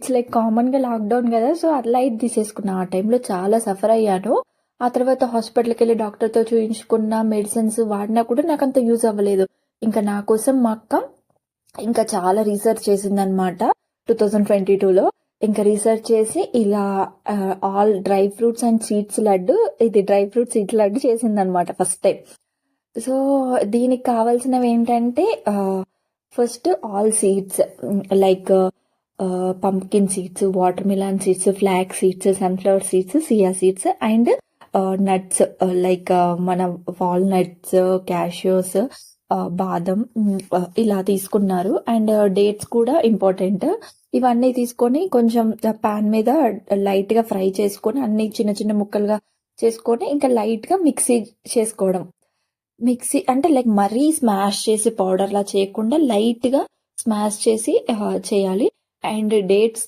It's like కామన్‌గా lockdown గదా! So, light తీసేసుకున్నా. ఆ టైంలో చాలా సఫర్ అయ్యాను. ఆ తర్వాత హాస్పిటల్‌కెళ్ళి డాక్టర్‌తో చూయించుకున్న, మెడిసిన్స్ వాడినా కూడా నాకంత యూజ్ అవ్వలేదు. ఇంకా నా కోసం మా అక్క ఇంకా చాలా రీసెర్చ్ చేసిందనమాట 2022లో. ఇంకా రీసెర్చ్ చేసి ఇలా all dry fruits and seeds laddu, ఇది డ్రై ఫ్రూట్ సీడ్స్ లడ్డు చేసిందనమాట ఫస్ట్ టైమ్. సో, దీనికి కావాల్సినవేంటంటే first all seeds like pumpkin seeds, watermelon seeds, flax seeds, sunflower seeds, chia seeds and nuts like మన walnuts, cashews, బాదం ఇలా తీసుకున్నారు. And dates కూడా important. ఇవన్నీ తీసుకొని కొంచెం పాన్ మీద లైట్‌గా ఫ్రై చేసుకొని అన్నీ చిన్న చిన్న ముక్కలుగా చేసుకొని ఇంకా లైట్‌గా మిక్సీ చేసుకోవడం. మిక్సీ అంటే లైక్ మరీ స్మాష్ చేసి పౌడర్‌లా చేయకుండా లైట్‌గా స్మాష్ చేసి చేయాలి. And dates